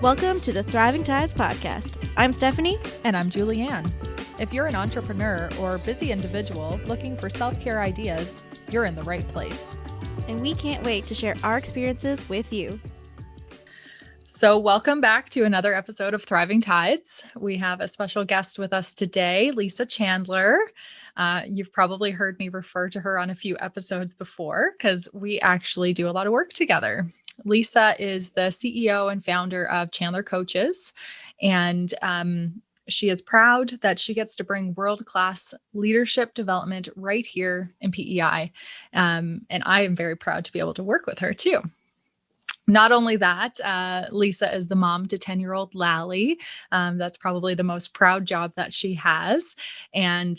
Welcome to the Thriving Tides podcast. I'm Stephanie. And I'm Julianne. If you're an entrepreneur or busy individual looking for self-care ideas, you're in the right place. And we can't wait to share our experiences with you. So welcome back to another episode of Thriving Tides. We have a special guest with us today, Lisa Chandler. You've probably heard me refer to her on a few episodes before because we actually do a lot of work together. Lisa is the CEO and founder of Chandler Coaches, and she is proud that she gets to bring world-class leadership development right here in PEI. And I am very proud to be able to work with her too. Not only that, Lisa is the mom to 10-year-old Lally. That's probably the most proud job that she has. And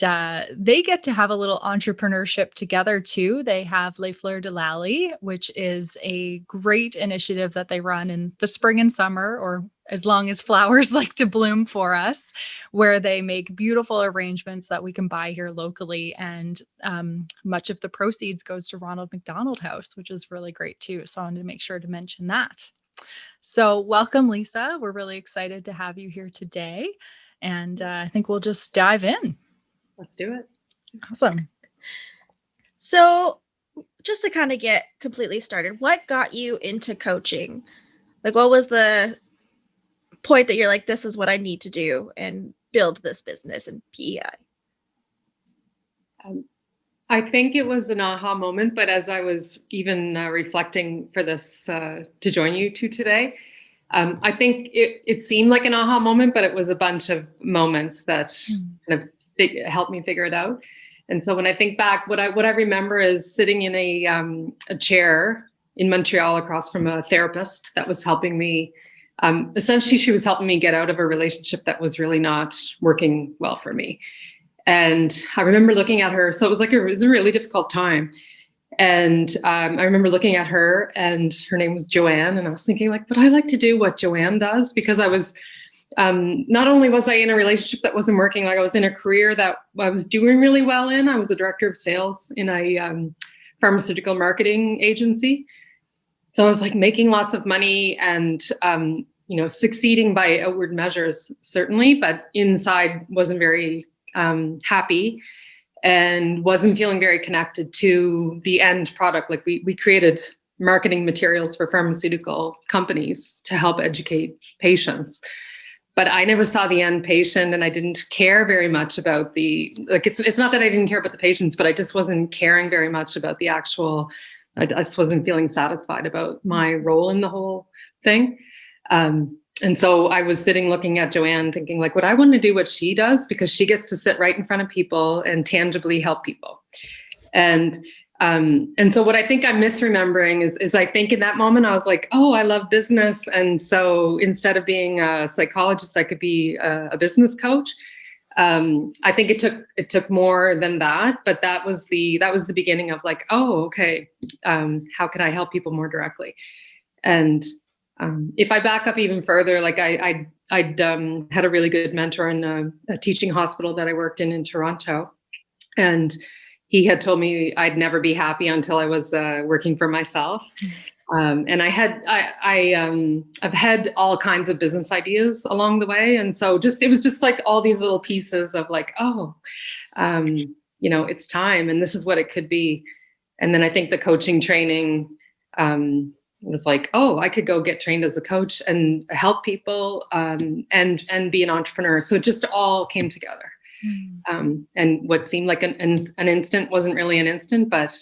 they get to have a little entrepreneurship together too. They have Les Fleurs de Lally, which is a great initiative that they run in the spring and summer, or as long as flowers like to bloom for us, where they make beautiful arrangements that we can buy here locally. And much of the proceeds goes to Ronald McDonald House, which is really great too. So I wanted to make sure to mention that. So welcome, Lisa. We're really excited to have you here today. And I think we'll just dive in. Let's do it. Awesome. So just to kind of get completely started, what got you into coaching? Like, what was the point that you're like, this is what I need to do and build this business in PEI? I think it was an aha moment, but as I was even reflecting for this to join you two today, I think it seemed like an aha moment, but it was a bunch of moments that kind of helped me figure it out. And so when I think back, what I remember is sitting in a chair in Montreal across from a therapist that was helping me. Essentially, she was helping me get out of a relationship that was really not working well for me. And I remember looking at her. So it was a really difficult time. And I remember looking at her, and her name was Joanne. And I was thinking, like, would I like to do what Joanne does? Because I was, not only was I in a relationship that wasn't working, like I was in a career that I was doing really well in. I was a director of sales in a pharmaceutical marketing agency. So I was like making lots of money and, succeeding by outward measures, certainly, but inside wasn't very happy and wasn't feeling very connected to the end product. Like we created marketing materials for pharmaceutical companies to help educate patients. But I never saw the end patient, and I didn't care very much about it's not that I didn't care about the patients, but I just wasn't caring very much about the actual. I just wasn't feeling satisfied about my role in the whole thing. And so I was sitting looking at Joanne thinking, like, would I want to do what she does? Because she gets to sit right in front of people and tangibly help people. And so what I think I'm misremembering is I think in that moment I was like, oh, I love business. And so instead of being a psychologist, I could be a business coach. I think it took more than that, but that was the beginning of like, oh, okay, how can I help people more directly? And if I back up even further, like I'd had a really good mentor in a teaching hospital that I worked in Toronto, and he had told me I'd never be happy until I was working for myself. And I've had all kinds of business ideas along the way. And so it was just like all these little pieces of like, it's time and this is what it could be. And then I think the coaching training was like, oh, I could go get trained as a coach and help people and be an entrepreneur. So it just all came together. And what seemed like an instant wasn't really an instant, but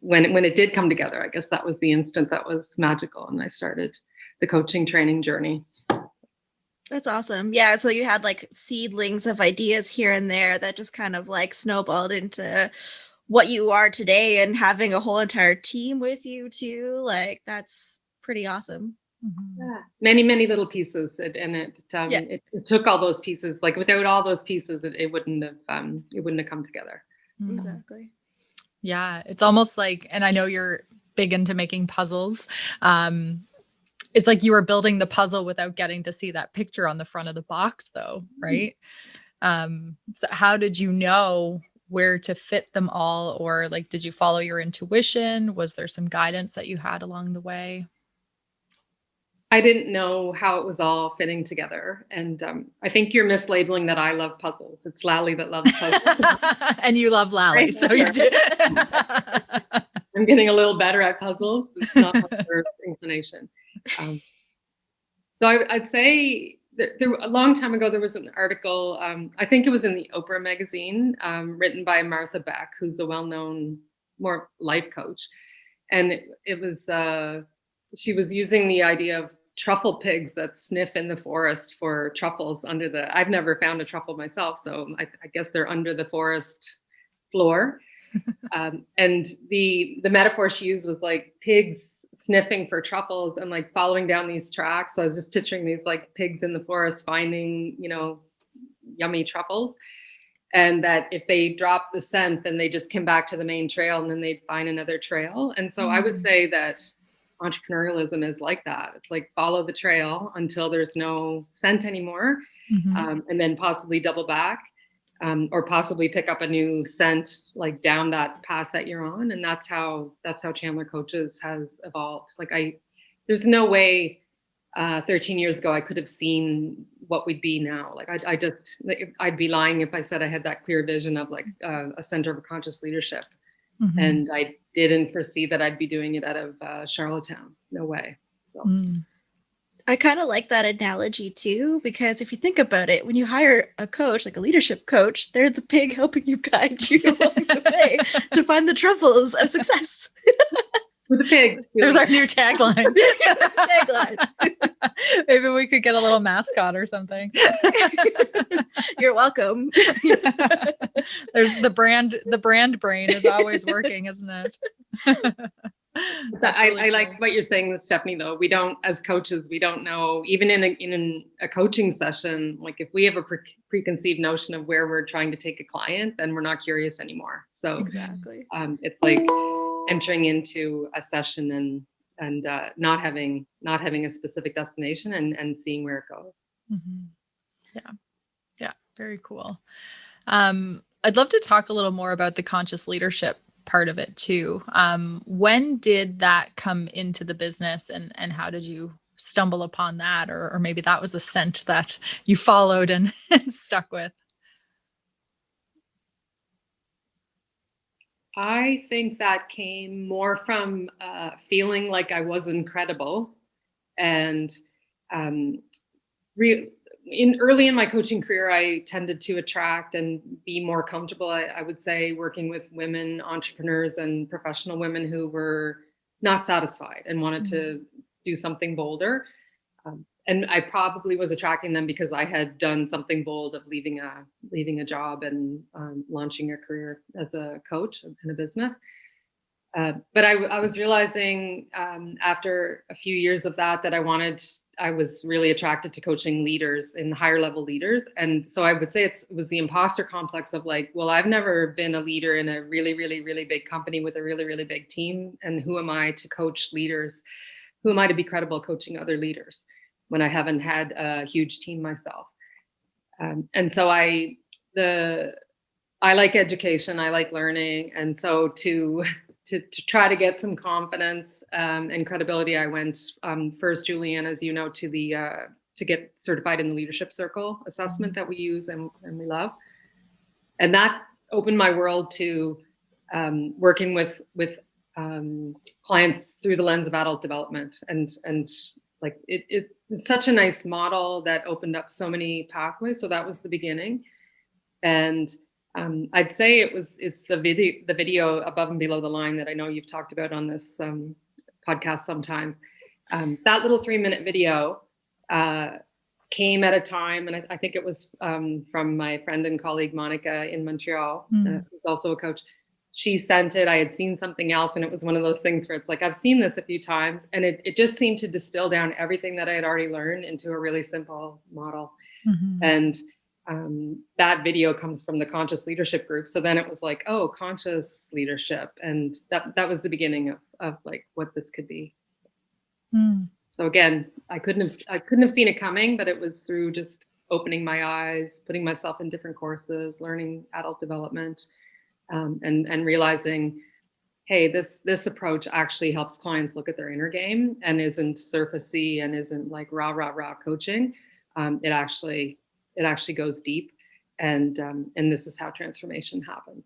when it did come together, I guess that was the instant that was magical. And I started the coaching training journey. That's awesome. Yeah. So you had like seedlings of ideas here and there that just kind of like snowballed into what you are today, and having a whole entire team with you too. Like, that's pretty awesome. Yeah. Many, many little pieces. It took all those pieces. Like without all those pieces, it wouldn't have come together. Exactly. Yeah. It's almost like, and I know you're big into making puzzles. It's like you were building the puzzle without getting to see that picture on the front of the box though. Right. So how did you know where to fit them all? Or like, did you follow your intuition? Was there some guidance that you had along the way? I didn't know how it was all fitting together. And I think you're mislabeling that I love puzzles. It's Lally that loves puzzles. And you love Lally, Right. so you did. I'm getting a little better at puzzles, but it's not my first inclination. So I'd say that a long time ago, there was an article, I think it was in the Oprah magazine, written by Martha Beck, who's a well-known more life coach. And it was, she was using the idea of truffle pigs that sniff in the forest for truffles I've never found a truffle myself, so I guess they're under the forest floor. And the metaphor she used was like pigs sniffing for truffles and like following down these tracks. So I was just picturing these like pigs in the forest finding, yummy truffles. And that if they drop the scent, then they just come back to the main trail and then they'd find another trail. And so I would say that entrepreneurialism is like that. It's like follow the trail until there's no scent anymore, and then possibly double back, or possibly pick up a new scent like down that path that you're on. And that's how Chandler Coaches has evolved. Like there's no way 13 years ago I could have seen what we'd be now. Like I'd be lying if I said I had that clear vision of like a center of conscious leadership. And I didn't foresee that I'd be doing it out of Charlottetown. No way. So. I kind of like that analogy too, because if you think about it, when you hire a coach, like a leadership coach, they're the pig helping you guide you along the way to find the truffles of success. With a pig. There's our new tagline. Tagline. Maybe we could get a little mascot or something. You're welcome. There's the brand brain is always working, isn't it? I like what you're saying, Stephanie, though. We don't, as coaches, we don't know, even in a coaching session, like if we have a preconceived notion of where we're trying to take a client, then we're not curious anymore. So Exactly. It's like entering into a session and not having a specific destination and seeing where it goes. Yeah, very cool. I'd love to talk a little more about the conscious leadership part of it too. When did that come into the business, and how did you stumble upon that, or maybe that was the scent that you followed and stuck with? I think that came more from feeling like I was incredible, and early in my coaching career, I tended to attract and be more comfortable, I would say, working with women entrepreneurs and professional women who were not satisfied and wanted to do something bolder. And I probably was attracting them because I had done something bold of leaving a job and launching a career as a coach in a business. But I was realizing after a few years of that I was really attracted to coaching leaders and higher level leaders. And so I would say it was the imposter complex of like, well, I've never been a leader in a really, really, really big company with a really, really big team. And who am I to coach leaders? Who am I to be credible coaching other leaders when I haven't had a huge team myself? And so I like education, I like learning. And so to try to get some confidence and credibility, I went first, Julianne, as you know, to get certified in the Leadership Circle assessment that we use and we love. And that opened my world to working with clients through the lens of adult development. And like it's such a nice model that opened up so many pathways. So that was the beginning. And I'd say it's the video Above and Below the Line that I know you've talked about on this podcast sometimes. That little 3-minute video came at a time, and I think it was from my friend and colleague Monica in Montreal, who's also a coach. She sent it. I had seen something else, and it was one of those things where it's like, I've seen this a few times, and it just seemed to distill down everything that I had already learned into a really simple model. And that video comes from the conscious leadership group. So then it was like, oh, conscious leadership. And that was the beginning of like what this could be. So again, I couldn't have seen it coming, but it was through just opening my eyes, putting myself in different courses, learning adult development, and realizing, hey, this approach actually helps clients look at their inner game and isn't surfacey and isn't like rah coaching. It actually goes deep, and this is how transformation happens.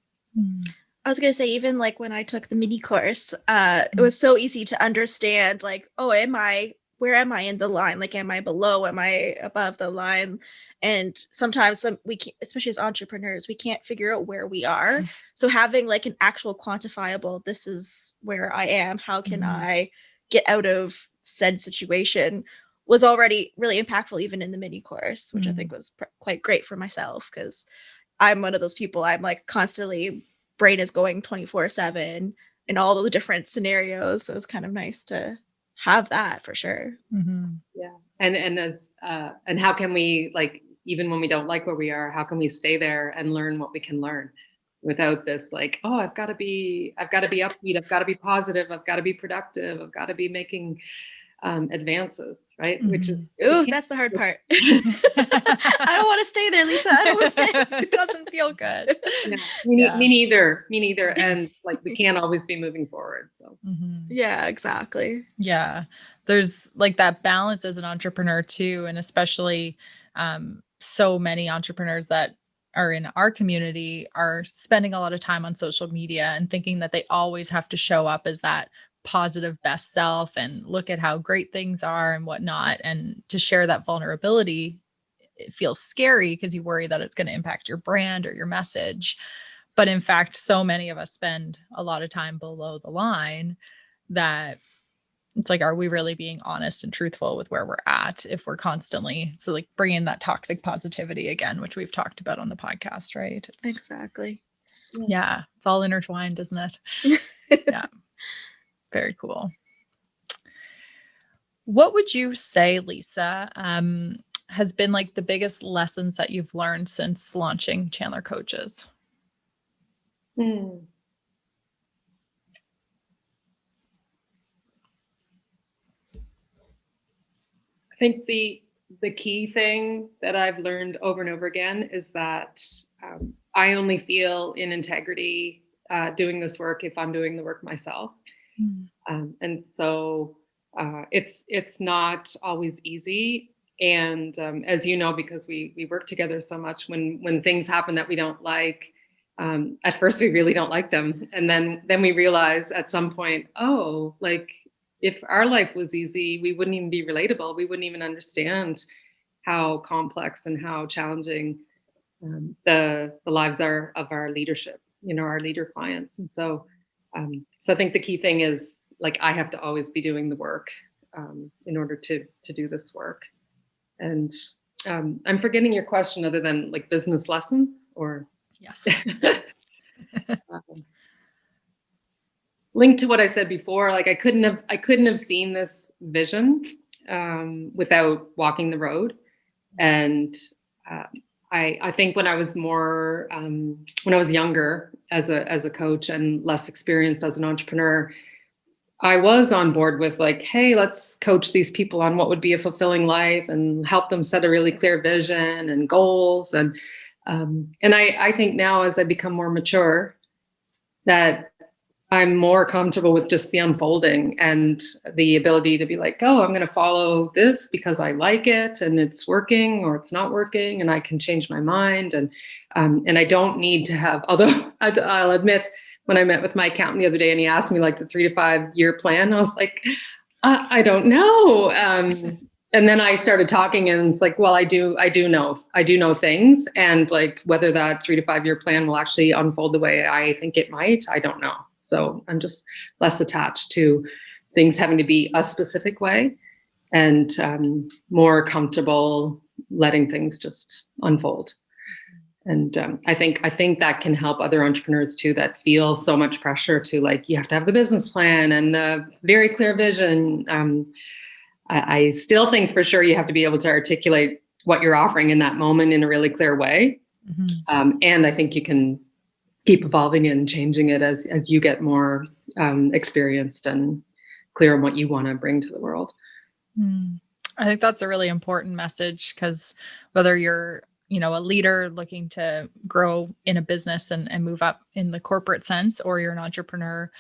I was gonna say, even like when I took the mini course, it was so easy to understand, like, oh, where am I in the line? Like, am I below? Am I above the line? And sometimes we can't, especially as entrepreneurs, we can't figure out where we are. So having like an actual quantifiable, this is where I am. How can I get out of said situation, was already really impactful, even in the mini course, which I think was quite great for myself, because I'm one of those people, I'm like constantly, brain is going 24/7 in all of the different scenarios. So it's kind of nice to have that for sure. Yeah. And how can we, like, even when we don't like where we are, how can we stay there and learn what we can learn without this, like, oh, I've got to be upbeat, I've got to be positive, I've got to be productive, I've got to be making advances, right? Which is, ooh, that's the hard part. I don't want to stay there, Lisa. I don't want to stay. It doesn't feel good. Yeah, me neither. And like, we can't always be moving forward. So yeah, exactly. Yeah. There's like that balance as an entrepreneur too. And especially so many entrepreneurs that are in our community are spending a lot of time on social media and thinking that they always have to show up as that positive best self and look at how great things are and whatnot. And to share that vulnerability, it feels scary because you worry that it's going to impact your brand or your message. But in fact, so many of us spend a lot of time below the line that it's like, are we really being honest and truthful with where we're at if we're constantly, so like bringing that toxic positivity again, which we've talked about on the podcast, right? Exactly. Yeah. It's all intertwined, isn't it? Yeah. Very cool. What would you say, Lisa, has been like the biggest lessons that you've learned since launching Chandler Coaches? I think the key thing that I've learned over and over again is that I only feel in integrity doing this work if I'm doing the work myself. And so it's not always easy. And as you know, because we work together so much, when things happen that we don't like, at first we really don't like them. And then we realize at some point, oh, like, if our life was easy, we wouldn't even be relatable. We wouldn't even understand how complex and how challenging the lives are of our leadership, our leader clients. And so I think the key thing is, like, I have to always be doing the work in order to do this work. And I'm forgetting your question, other than like business lessons, or yes. Linked to what I said before, like, I couldn't have seen this vision without walking the road. And I think when I was younger as a coach and less experienced as an entrepreneur, I was on board with like, hey, let's coach these people on what would be a fulfilling life and help them set a really clear vision and goals. And I think now, as I become more mature, that I'm more comfortable with just the unfolding and the ability to be like, oh, I'm going to follow this because I like it and it's working, or it's not working, and I can change my mind. And I don't need to have, although I'll admit, when I met with my accountant the other day and he asked me like the 3 to 5 year plan, I was like, I don't know. And then I started talking, and it's like, well, I do know things, and like, whether that 3 to 5 year plan will actually unfold the way I think it might, I don't know. So I'm just less attached to things having to be a specific way, and more comfortable letting things just unfold. And I think that can help other entrepreneurs too, that feel so much pressure to, like, you have to have the business plan and the very clear vision. I still think for sure you have to be able to articulate what you're offering in that moment in a really clear way. And I think you can keep evolving and changing it as you get more experienced and clear on what you want to bring to the world. I think that's a really important message, because whether you're, a leader looking to grow in a business and move up in the corporate sense, or you're an entrepreneur,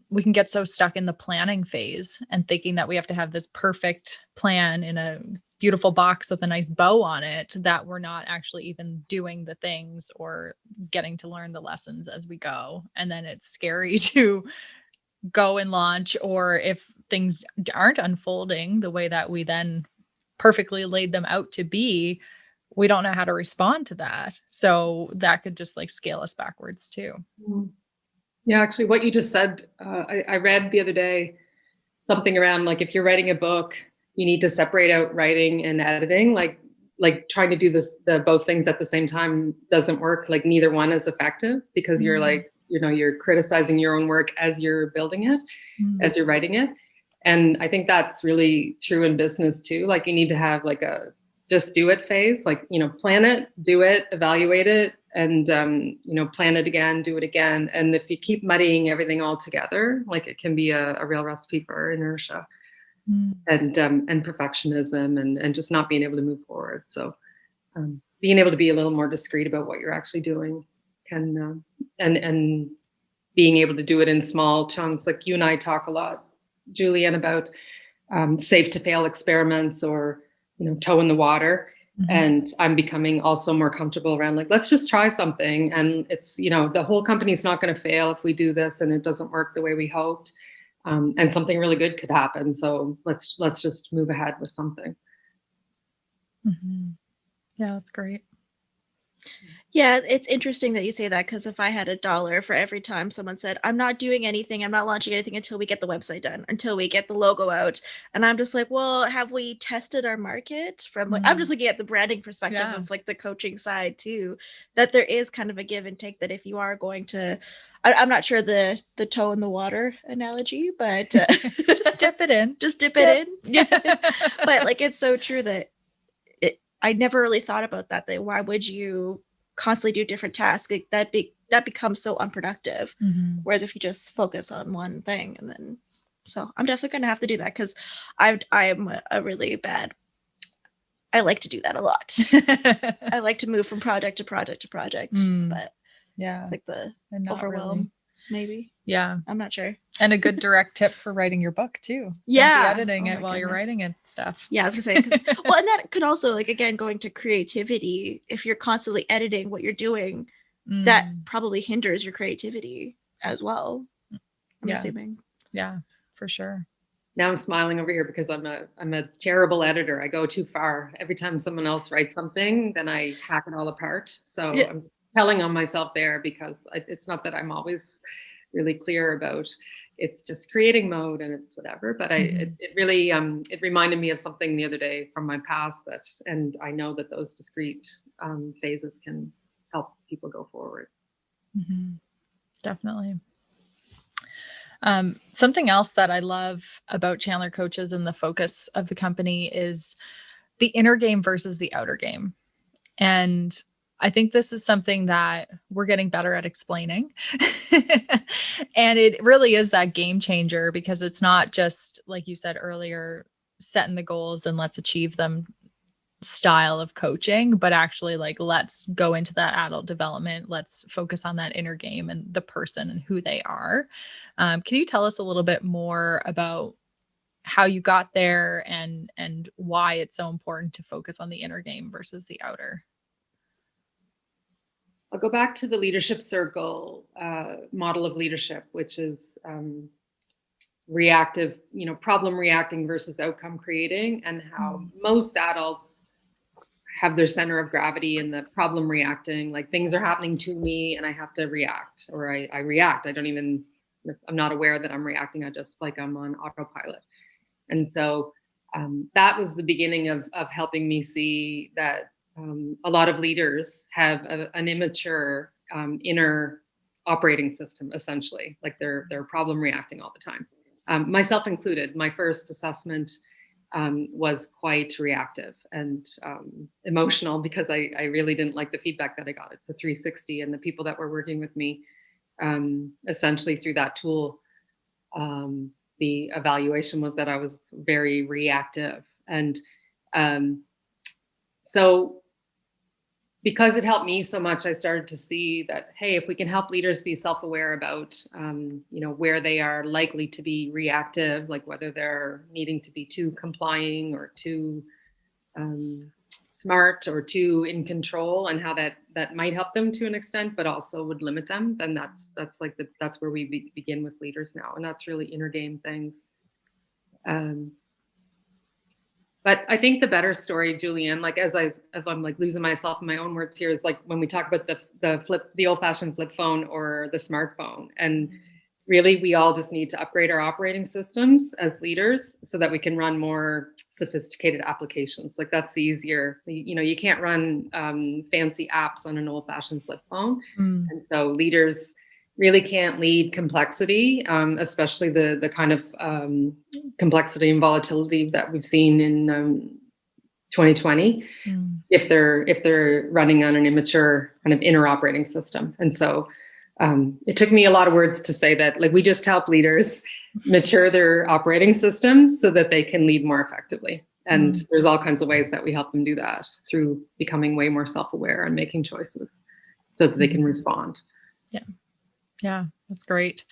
we can get so stuck in the planning phase and thinking that we have to have this perfect plan in a beautiful box with a nice bow on it, that we're not actually even doing the things or getting to learn the lessons as we go. And then it's scary to go and launch, or if things aren't unfolding the way that we then perfectly laid them out to be, we don't know how to respond to that. So that could just like scale us backwards too. Yeah, actually what you just said, I read the other day something around like, if you're writing a book, you need to separate out writing and editing. Like trying to do the both things at the same time doesn't work. Like neither one is effective, because you're like, you're criticizing your own work as you're building it, as you're writing it. And I think that's really true in business too. Like you need to have like a just do it phase, like, plan it, do it, evaluate it, and, plan it again, do it again. And if you keep muddying everything all together, like it can be a real recipe for inertia and perfectionism and just not being able to move forward. So being able to be a little more discreet about what you're actually doing can, and being able to do it in small chunks. Like you and I talk a lot, Julianne, about safe to fail experiments, or toe in the water. And I'm becoming also more comfortable around like, let's just try something. And it's, the whole company's not going to fail if we do this and it doesn't work the way we hoped. And something really good could happen. So let's just move ahead with something. Yeah, that's great. Yeah, it's interesting that you say that, because if I had $1 for every time someone said, I'm not doing anything, I'm not launching anything until we get the website done, until we get the logo out. And I'm just like, well, have we tested our market? From like, I'm just looking at the branding perspective of like the coaching side too, that there is kind of a give and take, that if you are going to, I'm not sure the toe in the water analogy, but just dip it in. Just dip it in. Yeah. But like, it's so true that I never really thought about that why would you constantly do different tasks? That becomes so unproductive. Whereas if you just focus on one thing, and then, so I'm definitely going to have to do that, because I'm a really bad, I like to do that a lot. I like to move from project to project to project, but like the overwhelm, maybe. Yeah. I'm not sure. And a good direct tip for writing your book too. Yeah. Don't be editing it while you're writing it stuff. Yeah, I was gonna say, well, and that could also, like, again, going to creativity, if you're constantly editing what you're doing, that probably hinders your creativity as well. I'm assuming. Yeah, for sure. Now I'm smiling over here because I'm a terrible editor. I go too far. Every time someone else writes something, then I hack it all apart. So I'm telling on myself there, because it's not that I'm always really clear about, it's just creating mode and it's whatever. But it really, it reminded me of something the other day from my past, and I know that those discrete phases can help people go forward. Definitely. Something else that I love about Chandler Coaches and the focus of the company is the inner game versus the outer game. And I think this is something that we're getting better at explaining. And it really is that game changer, because it's not just, like you said earlier, setting the goals and let's achieve them style of coaching, but actually like, let's go into that adult development. Let's focus on that inner game and the person and who they are. Can you tell us a little bit more about how you got there and why it's so important to focus on the inner game versus the outer? I'll go back to the leadership circle model of leadership, which is reactive, problem reacting versus outcome creating, and how most adults have their center of gravity in the problem reacting, like things are happening to me and I have to react, or I react. I'm not aware that I'm reacting. I'm on autopilot. And so that was the beginning of helping me see that a lot of leaders have an immature inner operating system, essentially, like they're problem reacting all the time. Myself included. My first assessment was quite reactive and emotional, because I really didn't like the feedback that I got. It's a 360, and the people that were working with me, essentially through that tool, the evaluation was that I was very reactive. And so because it helped me so much, I started to see that, hey, if we can help leaders be self-aware about, where they are likely to be reactive, like whether they're needing to be too complying or too smart or too in control, and how that might help them to an extent, but also would limit them, then that's where we begin with leaders now, and that's really inner game things. But I think the better story, Julianne, like as I'm like losing myself in my own words here, is like when we talk about the old-fashioned flip phone or the smartphone. And really, we all just need to upgrade our operating systems as leaders so that we can run more sophisticated applications. Like that's the easier, you can't run fancy apps on an old-fashioned flip phone. And so leaders really can't lead complexity, especially the kind of complexity and volatility that we've seen in 2020, if they're running on an immature kind of inner operating system. And so it took me a lot of words to say that, like, we just help leaders mature their operating systems so that they can lead more effectively. And there's all kinds of ways that we help them do that through becoming way more self-aware and making choices so that they can respond. Yeah, that's great.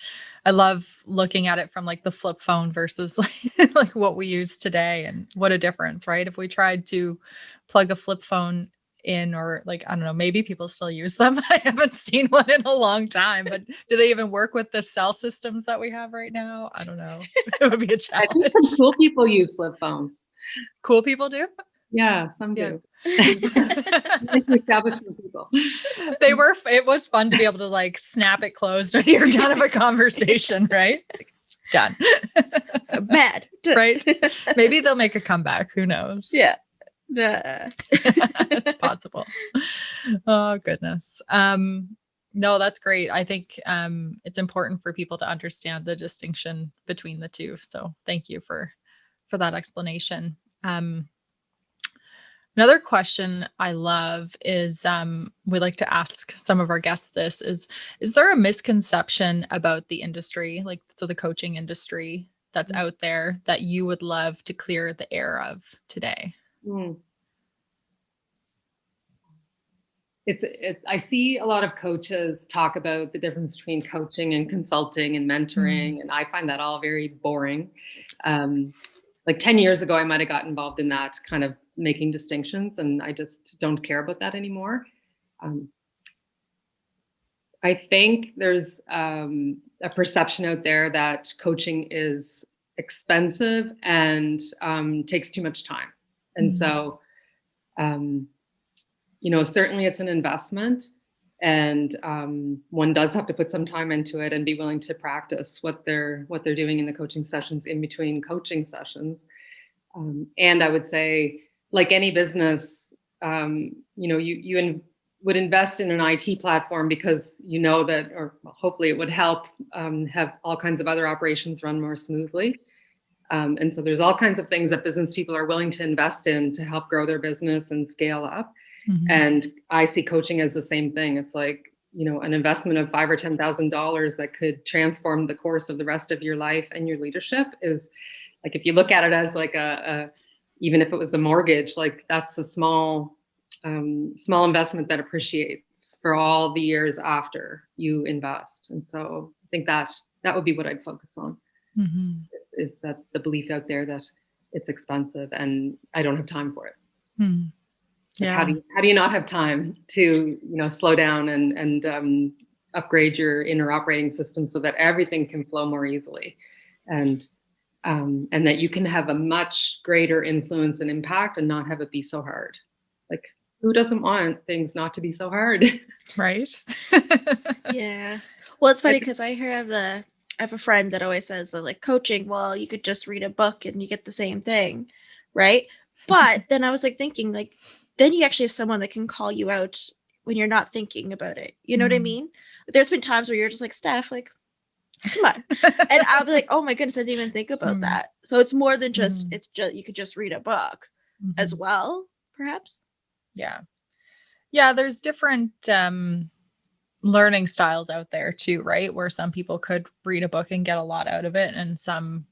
I love looking at it from like the flip phone versus like what we use today, and what a difference, right? If we tried to plug a flip phone in, or like, I don't know, maybe people still use them. I haven't seen one in a long time, but do they even work with the cell systems that we have right now? I don't know. It would be a challenge. I think some cool people use flip phones. Cool people do? Yeah, some do. Like establishment people. It was fun to be able to like snap it closed when you're done of a conversation, right? It's done. Mad. Right? Maybe they'll make a comeback. Who knows? Yeah. It's possible. Oh, goodness. No, that's great. I think it's important for people to understand the distinction between the two. So thank you for that explanation. Another question I love is, we like to ask some of our guests this, is there a misconception about the industry, like, so the coaching industry that's out there, that you would love to clear the air of today? I see a lot of coaches talk about the difference between coaching and consulting and mentoring, and I find that all very boring. Like 10 years ago, I might have got involved in that kind of making distinctions, and I just don't care about that anymore. I think there's a perception out there that coaching is expensive and takes too much time. And so, certainly it's an investment, and one does have to put some time into it and be willing to practice what they're doing in the coaching sessions in between coaching sessions. And I would say, like any business, you would invest in an IT platform because you know that, or hopefully it would help have all kinds of other operations run more smoothly. And so there's all kinds of things that business people are willing to invest in to help grow their business and scale up. And I see coaching as the same thing. It's like, an investment of $5,000 or $10,000 that could transform the course of the rest of your life and your leadership is like, if you look at it as like even if it was a mortgage, like that's a small investment that appreciates for all the years after you invest. And so I think that would be what I'd focus on, is that the belief out there that it's expensive and I don't have time for it. Like, how do you not have time to, slow down and upgrade your inner operating system so that everything can flow more easily, and that you can have a much greater influence and impact and not have it be so hard. Like, who doesn't want things not to be so hard? Right. Yeah. Well, it's funny because I have a friend that always says that, like, coaching, well, you could just read a book and you get the same thing, right? But then I was like thinking, like, then you actually have someone that can call you out when you're not thinking about it. You know what I mean? There's been times where you're just like, Steph, like, come on. And I'll be like, oh my goodness, I didn't even think about that. So it's more than just, it's just, you could just read a book as well, perhaps. Yeah. Yeah. There's different learning styles out there too, right? Where some people could read a book and get a lot out of it, and some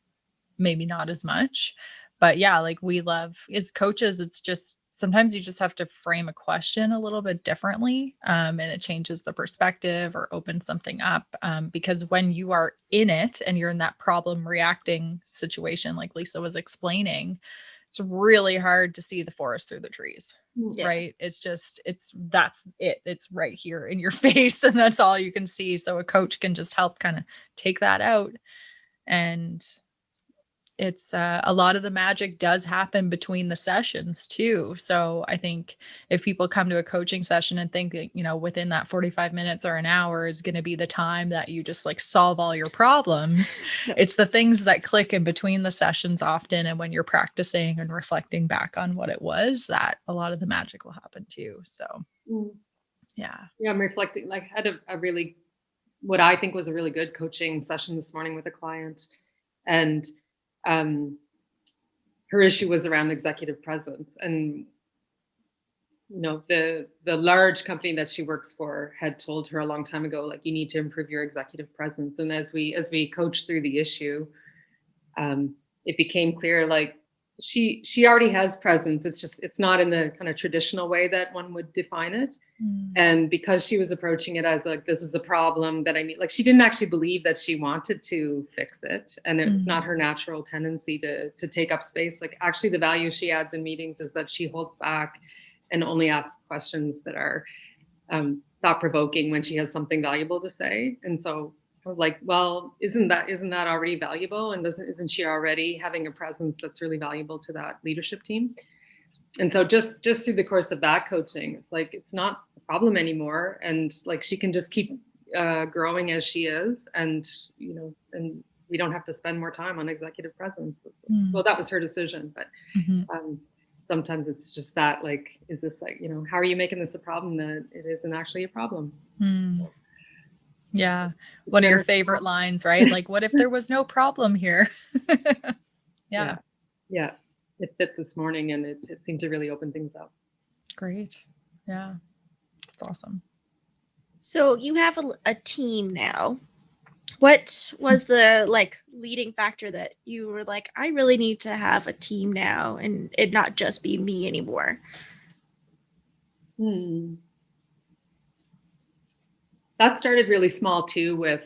maybe not as much. But yeah, like, we love, as coaches, it's just sometimes you just have to frame a question a little bit differently, and it changes the perspective or opens something up. Because when you are in it and you're in that problem reacting situation, like Lisa was explaining, it's really hard to see the forest through the trees. Yeah. Right. That's it. It's right here in your face, and that's all you can see. So a coach can just help kind of take that out. And it's a lot of the magic does happen between the sessions too. So I think if people come to a coaching session and think that, within that 45 minutes or an hour is going to be the time that you just like solve all your problems, it's the things that click in between the sessions often. And when you're practicing and reflecting back on what it was, that a lot of the magic will happen too. So yeah. I'm reflecting, like I had a really, what I think was a really good coaching session this morning with a client, and her issue was around executive presence. And, the large company that she works for had told her a long time ago, like, you need to improve your executive presence. And as we coached through the issue, it became clear, like, she already has presence. It's not in the kind of traditional way that one would define it. And because she was approaching it as like, this is a problem that I need, like, she didn't actually believe that she wanted to fix it. And it's not her natural tendency to take up space. Like, actually the value she adds in meetings is that she holds back and only asks questions that are thought-provoking when she has something valuable to say. And so I was like, well, isn't that already valuable? And isn't she already having a presence that's really valuable to that leadership team? And so just through the course of that coaching, it's like, it's not a problem anymore. And like, she can just keep growing as she is. And, and we don't have to spend more time on executive presence. Well, that was her decision. But sometimes it's just that, like, is this like, how are you making this a problem that it isn't actually a problem? Yeah. One of your favorite lines, right? Like, what if there was no problem here? Yeah. It fit this morning, and it seemed to really open things up. Great. Yeah. That's awesome. So you have a team now. What was the leading factor that you were like, I really need to have a team now and it not just be me anymore? That started really small too, with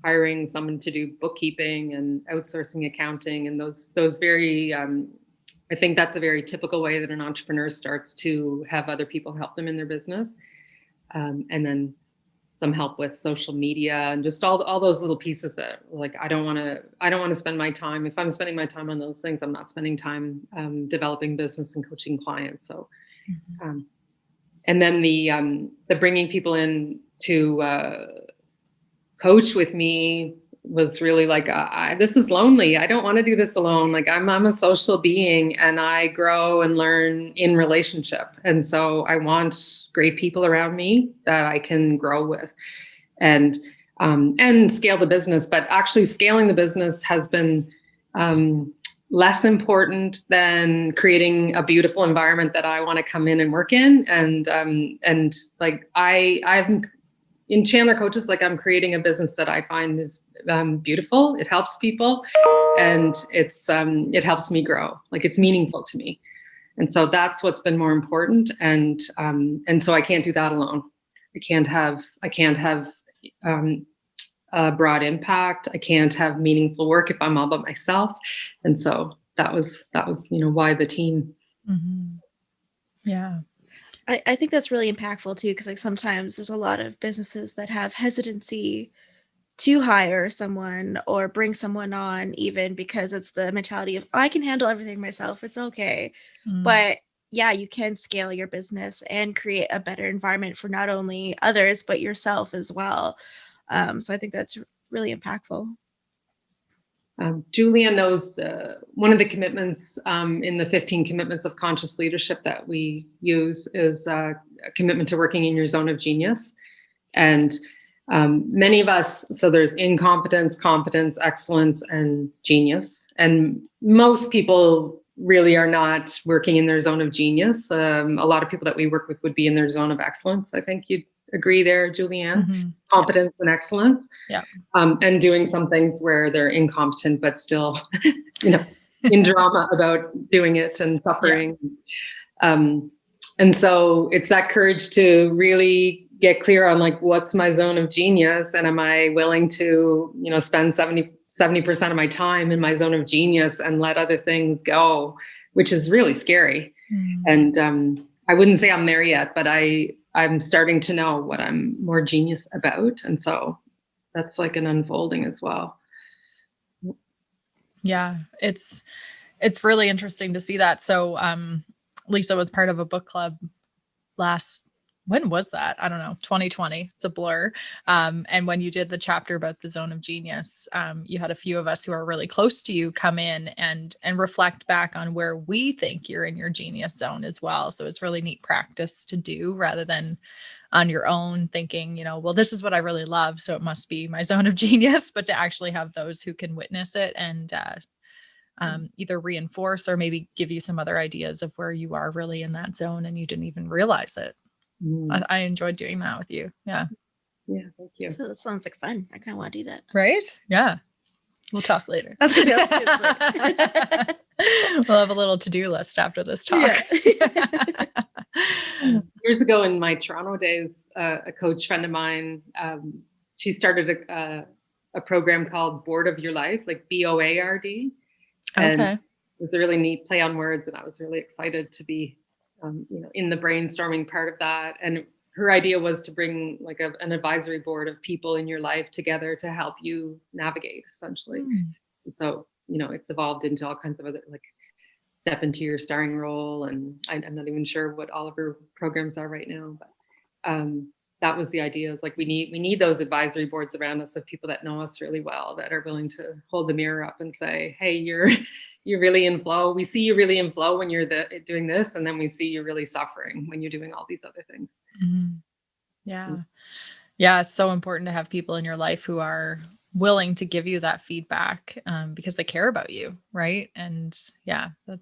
hiring someone to do bookkeeping and outsourcing accounting, and those very, I think that's a very typical way that an entrepreneur starts to have other people help them in their business. And then some help with social media and just all those little pieces that, like, I don't want to spend my time. If I'm spending my time on those things, I'm not spending time developing business and coaching clients. So, and then the bringing people in to coach with me was really like, this is lonely. I don't want to do this alone. Like, I'm a social being, and I grow and learn in relationship. And so I want great people around me that I can grow with and scale the business. But actually scaling the business has been less important than creating a beautiful environment that I want to come in and work in. And like, I'm in Chandler Coaches, like, I'm creating a business that I find is beautiful. It helps people, and it helps me grow. Like, it's meaningful to me. And so that's what's been more important. And so I can't do that alone. I can't have a broad impact. I can't have meaningful work if I'm all by myself. And so that was, why the team. Yeah. I think that's really impactful too, because sometimes there's a lot of businesses that have hesitancy to hire someone or bring someone on, even because it's the mentality of, I can handle everything myself, it's okay. But yeah, you can scale your business and create a better environment for not only others, but yourself as well. So I think that's really impactful. Julia knows one of the commitments in the 15 commitments of conscious leadership that we use is a commitment to working in your zone of genius. And many of us, so there's incompetence, competence, excellence, and genius. And most people really are not working in their zone of genius. A lot of people that we work with would be in their zone of excellence. I think you'd agree there, Julianne. Competence and excellence. Yeah. And doing some things where they're incompetent, but still, in drama about doing it and suffering. And so it's that courage to really get clear on like, what's my zone of genius? And am I willing to, spend 70% of my time in my zone of genius and let other things go, which is really scary. And I wouldn't say I'm there yet, but I'm starting to know what I'm more genius about. And so that's like an unfolding as well. Yeah, it's really interesting to see that. So Lisa was part of a book club when was that? I don't know, 2020. It's a blur. And when you did the chapter about the zone of genius, you had a few of us who are really close to you come in and reflect back on where we think you're in your genius zone as well. So it's really neat practice to do rather than on your own thinking, well, this is what I really love, so it must be my zone of genius, but to actually have those who can witness it and either reinforce or maybe give you some other ideas of where you are really in that zone and you didn't even realize it. I enjoyed doing that with you. Yeah. Yeah. Thank you. So that sounds like fun. I kind of want to do that. Right? Yeah. We'll talk later. I was gonna say, let's do this later. We'll have a little to-do list after this talk. Yeah. Years ago in my Toronto days, a coach friend of mine, she started a program called Board of Your Life, like BOARD. And it was a really neat play on words. And I was really excited to be in the brainstorming part of that. And her idea was to bring like an advisory board of people in your life together to help you navigate, essentially. And so, it's evolved into all kinds of other, like, step into your starring role. And I'm not even sure what all of her programs are right now, but that was the idea. Is like, we need those advisory boards around us of people that know us really well, that are willing to hold the mirror up and say, hey, you're really in flow. We see you really in flow when you're doing this. And then we see you really suffering when you're doing all these other things. Yeah. Yeah. It's so important to have people in your life who are willing to give you that feedback because they care about you. Right. And yeah, I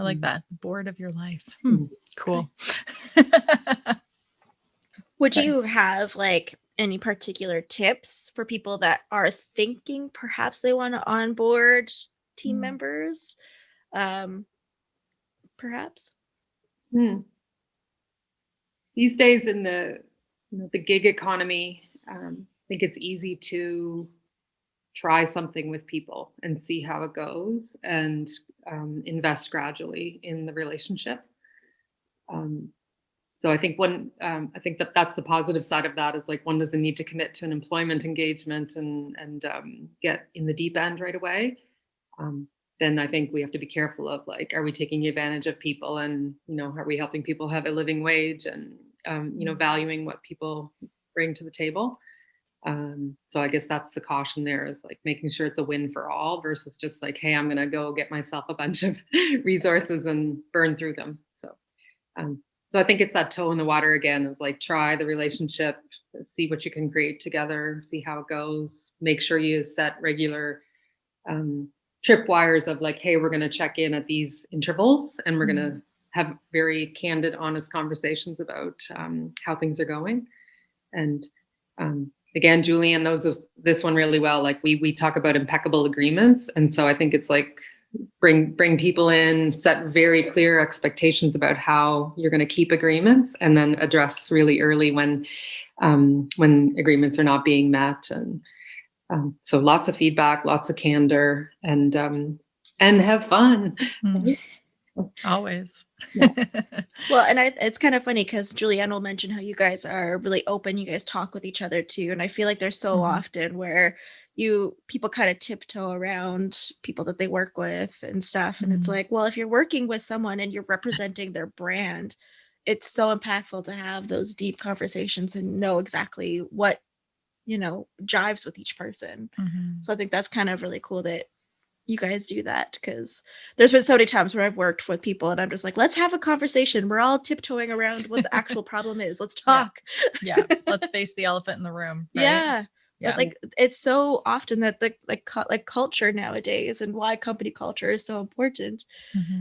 like that. The board of your life. Cool. Would you have like any particular tips for people that are thinking perhaps they want to onboard team members? Perhaps? These days in the gig economy, I think it's easy to try something with people and see how it goes and invest gradually in the relationship. So I think that's the positive side of that, is like, one doesn't need to commit to an employment engagement and get in the deep end right away. Then I think we have to be careful of, like, are we taking advantage of people, and are we helping people have a living wage, and valuing what people bring to the table. So I guess that's the caution there, is like making sure it's a win for all versus just like, hey, I'm going to go get myself a bunch of resources and burn through them. So I think it's that toe in the water again, of like, try the relationship, see what you can create together, see how it goes. Make sure you set regular tripwires of like, hey, we're going to check in at these intervals, and we're going to have very candid, honest conversations about how things are going. And again, Julianne knows this one really well. Like, we talk about impeccable agreements. And so I think it's like, bring people in, set very clear expectations about how you're going to keep agreements, and then address really early when agreements are not being met. And so lots of feedback, lots of candor, and have fun. Always. Well, and it's kind of funny because Julianne will mention how you guys are really open. You guys talk with each other too. And I feel like there's so often where people kind of tiptoe around people that they work with and stuff. And it's like, well, if you're working with someone and you're representing their brand, it's so impactful to have those deep conversations and know exactly what, jives with each person. So I think that's kind of really cool that you guys do that, because there's been so many times where I've worked with people and I'm just like, let's have a conversation. We're all tiptoeing around what the actual problem is. Let's talk. Yeah. Let's face the elephant in the room. Right? Yeah. But like, it's so often that the like culture nowadays, and why company culture is so important,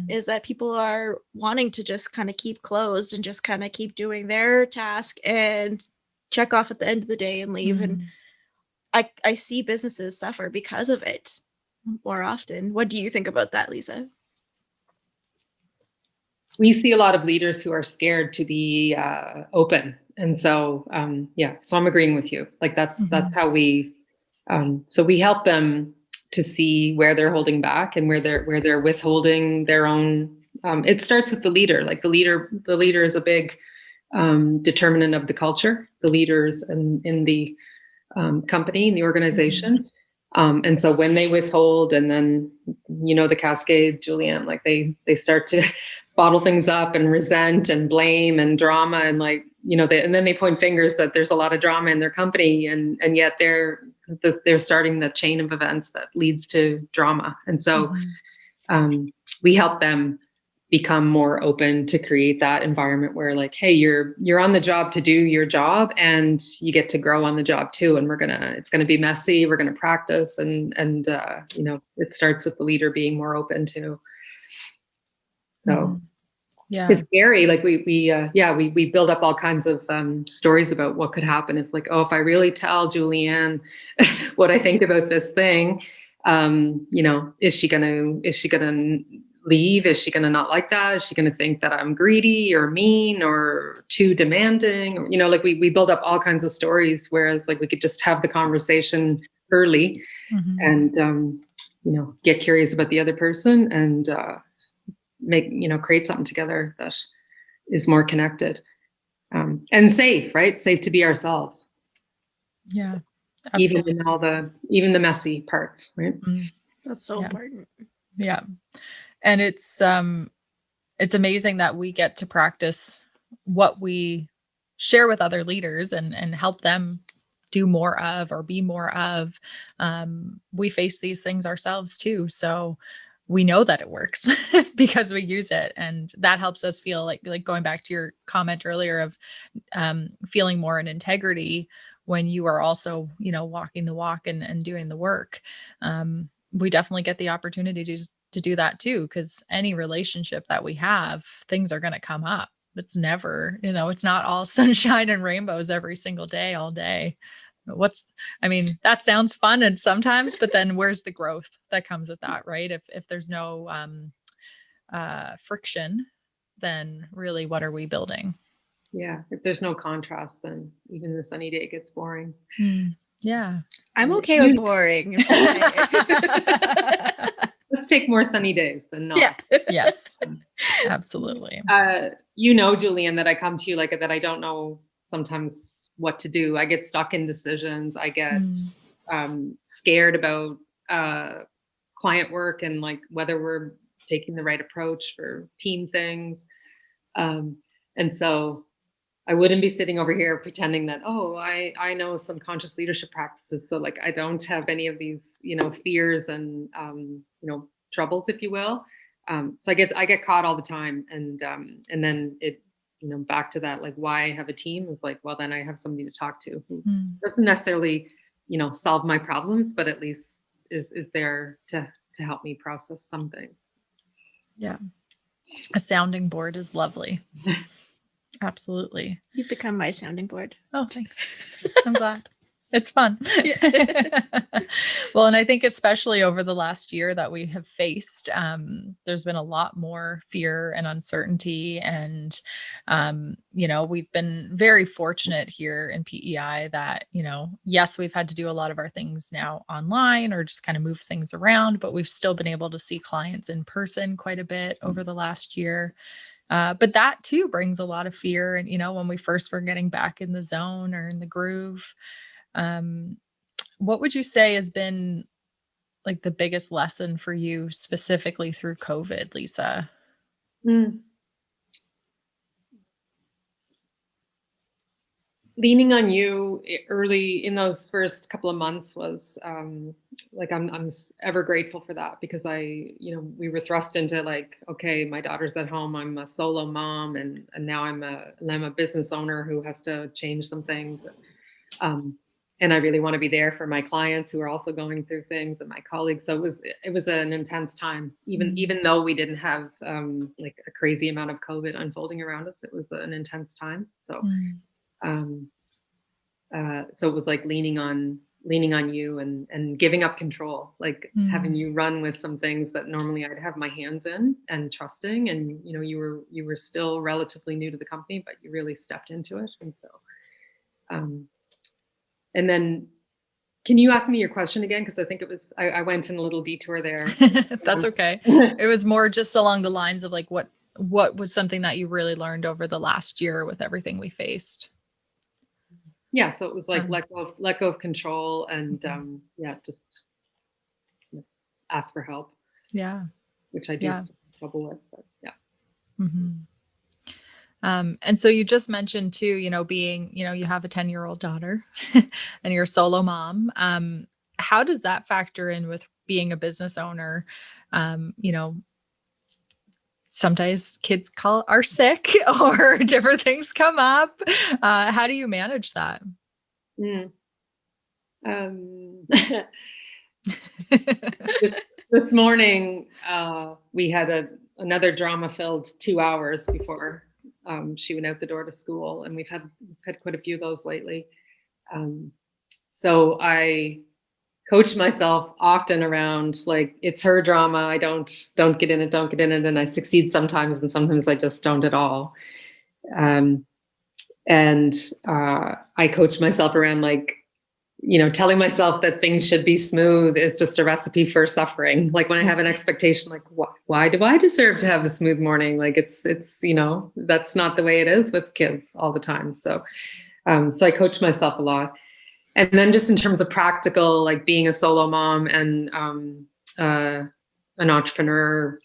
is that people are wanting to just kind of keep closed and just kind of keep doing their task and check off at the end of the day and leave. And I see businesses suffer because of it. more often. What do you think about that, Lisa? We see a lot of leaders who are scared to be open. And so, so I'm agreeing with you. Like that's how we, so we help them to see where they're holding back and where they're withholding their own. It starts with the leader. Like the leader is a big determinant of the culture, the leaders in the company, in the organization. And so when they withhold, and then, the cascade, Julianne, like they start to bottle things up and resent and blame and drama, and and then they point fingers that there's a lot of drama in their company, and yet they're starting the chain of events that leads to drama. And so we help them become more open to create that environment where hey, you're on the job to do your job, and you get to grow on the job too. And it's going to be messy. We're going to practice. And it starts with the leader being more open too. So yeah, it's scary. Like we build up all kinds of stories about what could happen if if I really tell Julianne what I think about this thing, is she gonna leave? Is she going to not like that? Is she going to think that I'm greedy or mean or too demanding? Or, we build up all kinds of stories, whereas we could just have the conversation early and, get curious about the other person and create something together that is more connected and safe, right? Safe to be ourselves. Yeah. Absolutely. Even the messy parts, right? That's so important. Yeah. And it's amazing that we get to practice what we share with other leaders and help them do more of or be more of. We face these things ourselves too. So we know that it works because we use it. And that helps us feel like going back to your comment earlier of feeling more in integrity when you are also, walking the walk and doing the work. We definitely get the opportunity to do that too, because any relationship that we have, things are going to come up. It's never, it's not all sunshine and rainbows every single day, all day. That sounds fun and sometimes, but then where's the growth that comes with that, right? If there's no friction, then really what are we building? Yeah. If there's no contrast, then even the sunny day gets boring. Yeah. I'm okay with boring. Let's take more sunny days than not. Yeah. Yes, absolutely. Julianne, that I come to you that I don't know sometimes what to do. I get stuck in decisions. I get scared about client work and whether we're taking the right approach for team things. And so I wouldn't be sitting over here pretending that, I know some conscious leadership practices. So I don't have any of these, fears and, troubles, if you will. So I get caught all the time. And then it, back to that, why I have a team is well, then I have somebody to talk to who doesn't necessarily, solve my problems, but at least is there to help me process something. Yeah. A sounding board is lovely. Absolutely. You've become my sounding board. Oh, thanks. I'm glad. It's fun. Well, and I think especially over the last year that we have faced, there's been a lot more fear and uncertainty. And, we've been very fortunate here in PEI that, yes, we've had to do a lot of our things now online or just kind of move things around, but we've still been able to see clients in person quite a bit over the last year. But that too brings a lot of fear. And, when we first were getting back in the zone or in the groove, what would you say has been the biggest lesson for you specifically through COVID, Lisa? Leaning on you early in those first couple of months was I'm ever grateful for that, because we were thrust into okay, my daughter's at home, I'm a solo mom, and now I'm a business owner who has to change some things. And I really want to be there for my clients who are also going through things, and my colleagues. So it was an intense time, even though we didn't have a crazy amount of COVID unfolding around us. It was an intense time. So so it was leaning on leaning on you and giving up control, like having you run with some things that normally I'd have my hands in, and trusting. And, you know, you were still relatively new to the company, but you really stepped into it. And so, and then can you ask me your question again? Because I think it was, I went in a little detour there. That's okay. It was more just along the lines of like, what was something that you really learned over the last year with everything we faced? Yeah. So it was like, let go of control, and just ask for help. Yeah. Which I do have trouble with, but yeah. Mm-hmm. And so you just mentioned too, you know, being, you know, you have a 10-year-old daughter and you're a solo mom. How does that factor in with being a business owner? You know, sometimes kids are sick or different things come up. How do you manage that? This morning, we had another drama-filled 2 hours before she went out the door to school, and we've had quite a few of those lately. So I coach myself often around, like, it's her drama. I don't get in it, and I succeed sometimes, and sometimes I just don't at all. And I coach myself around, like, you know, telling myself that things should be smooth is just a recipe for suffering. Like when I have an expectation, like, why do I deserve to have a smooth morning? Like it's, you know, that's not the way it is with kids all the time. So, so I coach myself a lot. And then just in terms of practical, like being a solo mom and an entrepreneur,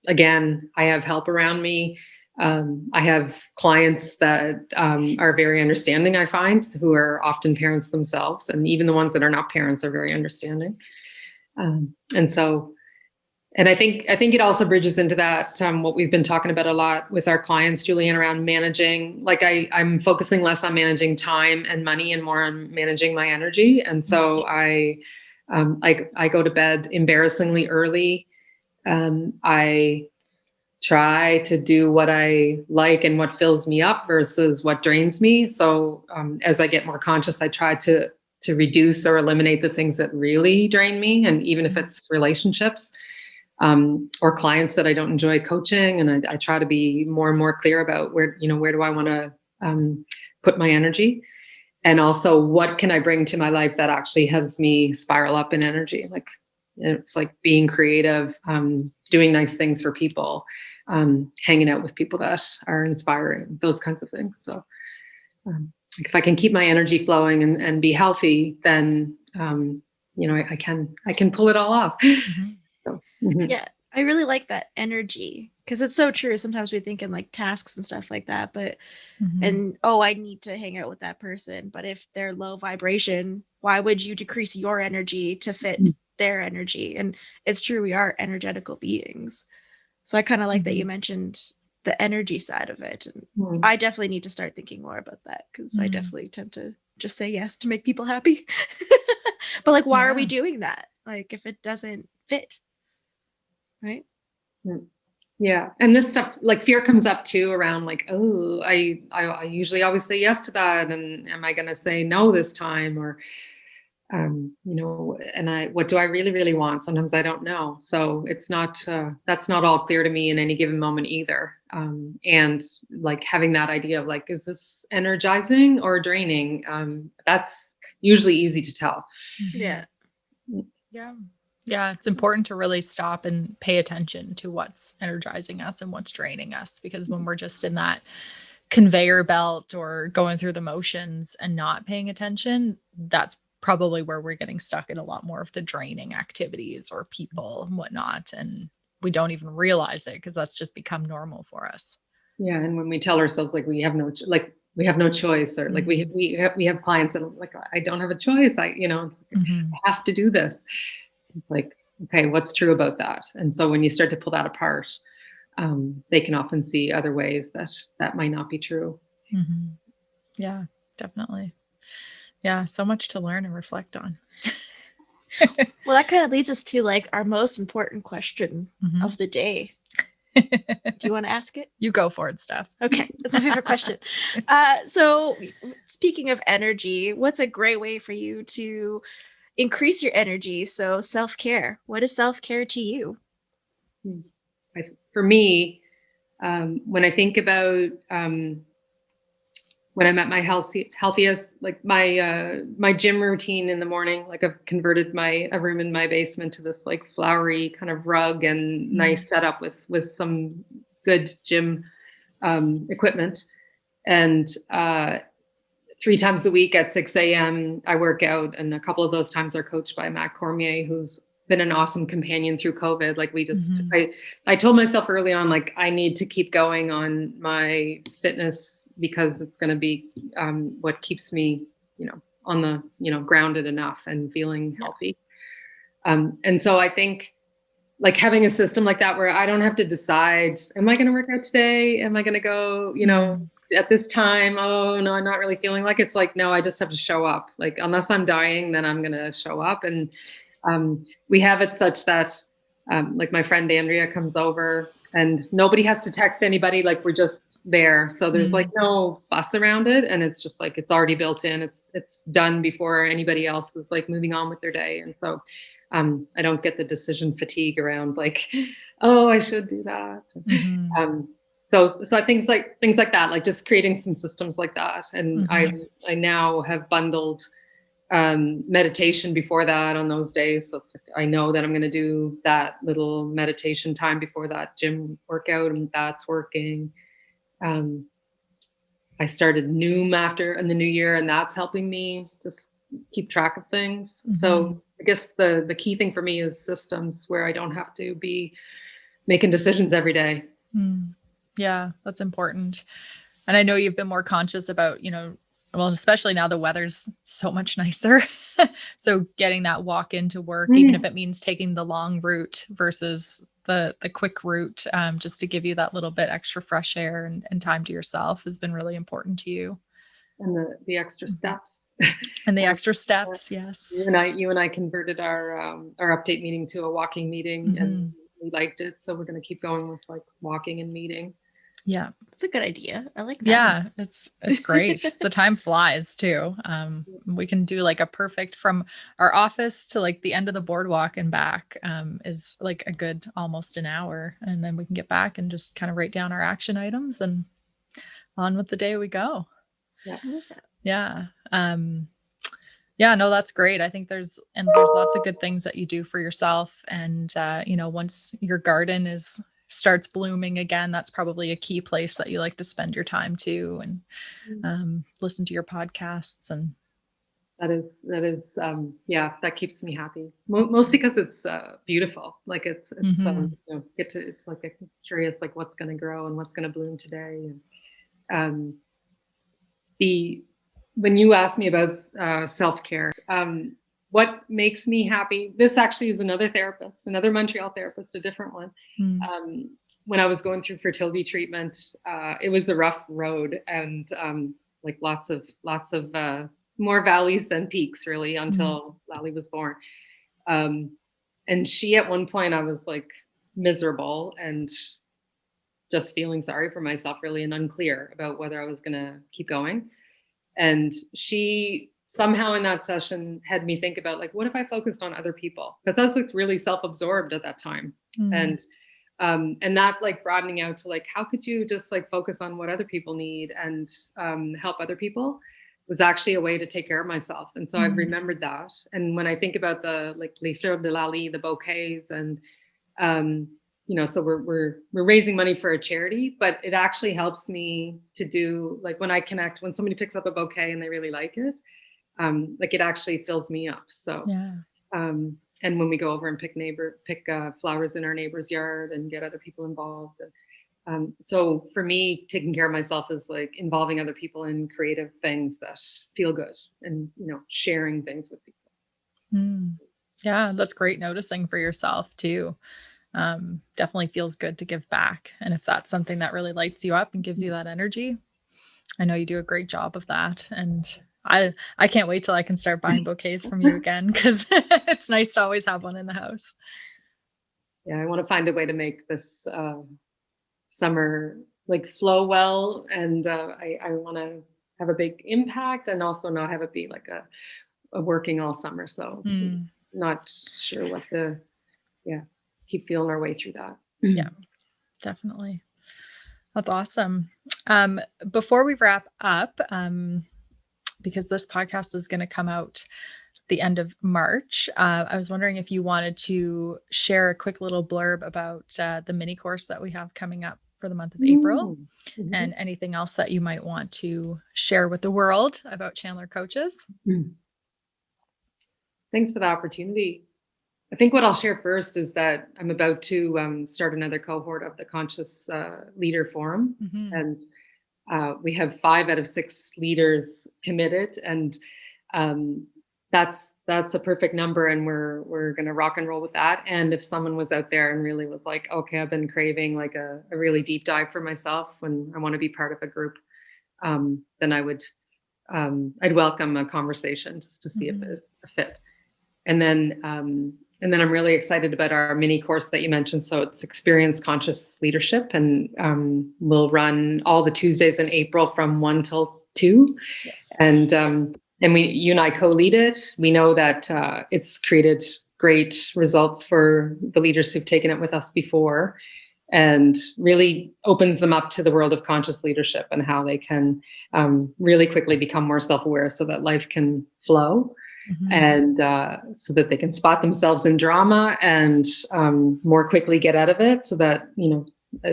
again, I have help around me. I have clients that are very understanding, I find, who are often parents themselves. And even the ones that are not parents are very understanding. And I think it also bridges into that, what we've been talking about a lot with our clients, Julian, around managing. Like I'm focusing less on managing time and money and more on managing my energy. And so I go to bed embarrassingly early. I try to do what I like and what fills me up versus what drains me. So as I get more conscious, I try to reduce or eliminate the things that really drain me. And even if it's relationships or clients that I don't enjoy coaching, and I try to be more and more clear about where do I want to put my energy, and also what can I bring to my life that actually helps me spiral up in energy. Like, it's like being creative, doing nice things for people, hanging out with people that are inspiring, those kinds of things. So if I can keep my energy flowing and be healthy, then, I can pull it all off. Mm-hmm. So, yeah, I really like that energy, because it's so true. Sometimes we think in like tasks and stuff like that, but I need to hang out with that person. But if they're low vibration, why would you decrease your energy to fit their energy? And it's true, we are energetical beings. So I kind of like that you mentioned the energy side of it. And I definitely need to start thinking more about that, because I definitely tend to just say yes to make people happy. But like, why are we doing that? Like, if it doesn't fit, right? Yeah. And this stuff, like fear comes up too around like, oh, I usually always say yes to that. And am I going to say no this time? Or, and what do I really, really want? Sometimes I don't know. So it's not, that's not all clear to me in any given moment either. And like having that idea of like, is this energizing or draining? That's usually easy to tell. Yeah. Yeah. Yeah. It's important to really stop and pay attention to what's energizing us and what's draining us, because when we're just in that conveyor belt or going through the motions and not paying attention, that's probably where we're getting stuck in a lot more of the draining activities or people and whatnot. And we don't even realize it because that's just become normal for us. Yeah. And when we tell ourselves like we have no choice, or like we have clients that are like, I don't have a choice. I have to do this. It's like, okay, what's true about that? And so when you start to pull that apart, they can often see other ways that might not be true. Mm-hmm. Yeah, definitely. Yeah, so much to learn and reflect on. Well, that kind of leads us to like our most important question of the day. Do you want to ask it? You go for it, Steph. Okay, that's my favorite question. So speaking of energy, what's a great way for you to increase your energy? So self-care. What is self-care to you? For me, when I think about when I'm at my healthiest, like my gym routine in the morning, like I've converted a room in my basement to this like flowery kind of rug and nice setup with some good gym equipment. And 3 times a week at 6 a.m. I work out, and a couple of those times are coached by Matt Cormier, who's been an awesome companion through COVID. Like we just, I told myself early on, like I need to keep going on my fitness because it's going to be what keeps me, on the, grounded enough and feeling healthy. And so I think like having a system like that where I don't have to decide, am I going to work out today? Am I going to go, at this time? Oh no, I'm not really feeling like it's like, no, I just have to show up. Like, unless I'm dying, then I'm going to show up. And we have it such that like my friend Andrea comes over and nobody has to text anybody. Like we're just there. So there's like no fuss around it. And it's just like, it's already built in. It's done before anybody else is like moving on with their day. And so I don't get the decision fatigue around like, oh, I should do that. So I think things like that, like just creating some systems like that. And I now have bundled meditation before that on those days. So it's like, I know that I'm going to do that little meditation time before that gym workout, and that's working. I started Noom in the new year, and that's helping me just keep track of things. So I guess the key thing for me is systems where I don't have to be making decisions every day. Yeah, that's important. And I know you've been more conscious about, well, especially now the weather's so much nicer. So getting that walk into work, even if it means taking the long route versus the quick route, just to give you that little bit extra fresh air and time to yourself has been really important to you. And the extra steps. And the extra steps, yes. You and I converted our update meeting to a walking meeting, and we liked it. So we're going to keep going with like walking and meeting. Yeah, it's a good idea. I like that. Yeah, it's great. The time flies too. We can do like a perfect from our office to like the end of the boardwalk and back is like a good almost an hour. And then we can get back and just kind of write down our action items and on with the day we go. Yeah. Yeah. Yeah, no, that's great. I think there's lots of good things that you do for yourself. And, once your garden starts blooming again, that's probably a key place that you like to spend your time too, and listen to your podcasts. And that is that keeps me happy, mostly because it's beautiful. Like it's it's like a curious, like what's going to grow and what's going to bloom today. And when you asked me about self-care, what makes me happy? This actually is another Montreal therapist, a different one. When I was going through fertility treatment, it was a rough road, and like lots of more valleys than peaks, really, until Lally was born. And she, at one point, I was like miserable and just feeling sorry for myself, really, and unclear about whether I was going to keep going. And she somehow in that session had me think about like, what if I focused on other people? Because I was like really self-absorbed at that time. And that like broadening out to like, how could you just like focus on what other people need and help other people was actually a way to take care of myself. And so I've remembered that. And when I think about the like les fleurs de Lally, the bouquets, and so we're raising money for a charity, but it actually helps me to do like when somebody picks up a bouquet and they really like it, like it actually fills me up. So, and when we go over and pick flowers in our neighbor's yard and get other people involved. So for me, taking care of myself is like involving other people in creative things that feel good and, sharing things with people. Yeah, that's great noticing for yourself too. Definitely feels good to give back. And if that's something that really lights you up and gives you that energy, I know you do a great job of that. And I can't wait till I can start buying bouquets from you again, because it's nice to always have one in the house. Yeah, I want to find a way to make this summer like flow well, and I want to have a big impact and also not have it be like a working all summer. So not sure what keep feeling our way through that. Yeah, definitely. That's awesome. Before we wrap up, because this podcast is going to come out the end of March, I was wondering if you wanted to share a quick little blurb about the mini course that we have coming up for the month of April, and anything else that you might want to share with the world about Chandler Coaches. Thanks for the opportunity. I think what I'll share first is that I'm about to start another cohort of the Conscious Leader Forum, and we have 5 out of 6 leaders committed, and that's a perfect number, and we're going to rock and roll with that. And if someone was out there and really was like, okay, I've been craving like a really deep dive for myself when I want to be part of a group, then I'd welcome a conversation just to see if there's a fit. And then I'm really excited about our mini course that you mentioned. So it's Experience Conscious Leadership, and we'll run all the Tuesdays in April from 1 till 2. Yes. And you and I co-lead it. We know that it's created great results for the leaders who've taken it with us before, and really opens them up to the world of conscious leadership and how they can really quickly become more self-aware so that life can flow. And so that they can spot themselves in drama and more quickly get out of it. So that,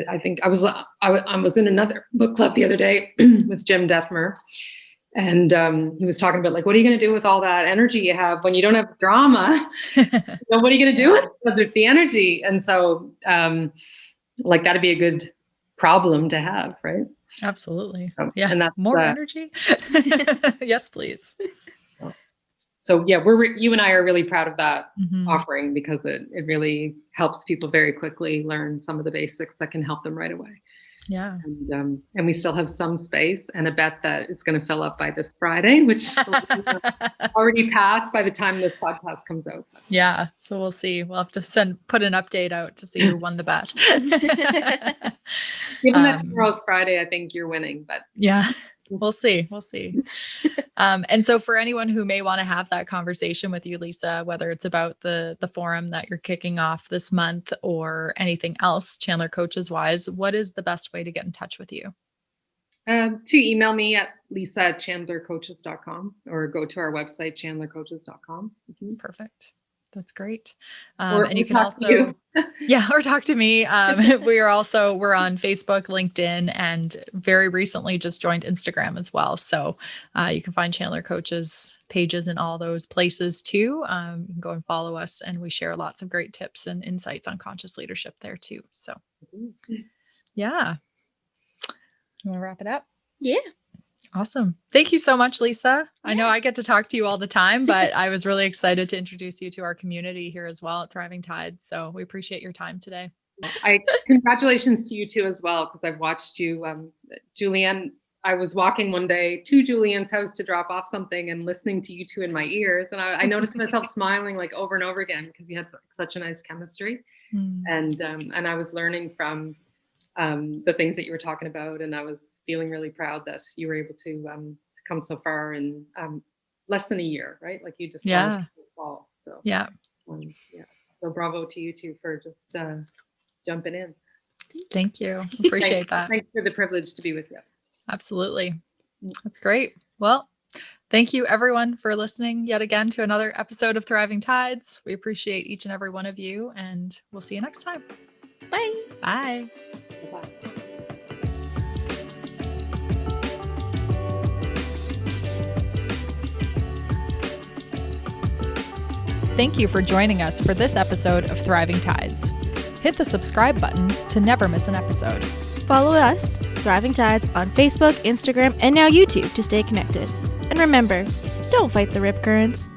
I think I was in another book club the other day with Jim Dethmer, and he was talking about like, what are you going to do with all that energy you have when you don't have drama? What are you going to do with the energy? And so like that'd be a good problem to have, right? Absolutely. Yeah. And that's more energy. Yes, please. So yeah, you and I are really proud of that offering, because it really helps people very quickly learn some of the basics that can help them right away. Yeah. And we still have some space, and a bet that it's going to fill up by this Friday, which already passed by the time this podcast comes out. Yeah. So we'll see. We'll have to put an update out to see who won the bet. Given that tomorrow's Friday, I think you're winning, but yeah. We'll see. And so for anyone who may want to have that conversation with you, Lisa, whether it's about the forum that you're kicking off this month or anything else, Chandler Coaches wise, what is the best way to get in touch with you? To email me at lisa@chandlercoaches.com, or go to our website, chandlercoaches.com. Perfect. That's great. And you can also, or talk to me. We're on Facebook, LinkedIn, and very recently just joined Instagram as well. So you can find Chandler Coaches pages in all those places too. You can go and follow us, and we share lots of great tips and insights on conscious leadership there too. So yeah. You want to wrap it up? Yeah. Awesome. Thank you so much, Lisa. I know I get to talk to you all the time, but I was really excited to introduce you to our community here as well at Thriving Tides. So we appreciate your time today. Congratulations to you too as well, because I've watched you, Julianne. I was walking one day to Julianne's house to drop off something and listening to you two in my ears. And I noticed myself smiling like over and over again, because you had such a nice chemistry. And I was learning from the things that you were talking about. And I was feeling really proud that you were able to come so far in less than a year, right? Like you just launched in the fall. So yeah. So bravo to you two for just jumping in. Thank you. Appreciate that. Thanks for the privilege to be with you. Absolutely. That's great. Well, thank you everyone for listening yet again to another episode of Thriving Tides. We appreciate each and every one of you, and we'll see you next time. Bye. Bye. Bye. Thank you for joining us for this episode of Thriving Tides. Hit the subscribe button to never miss an episode. Follow us, Thriving Tides, on Facebook, Instagram, and now YouTube to stay connected. And remember, don't fight the rip currents.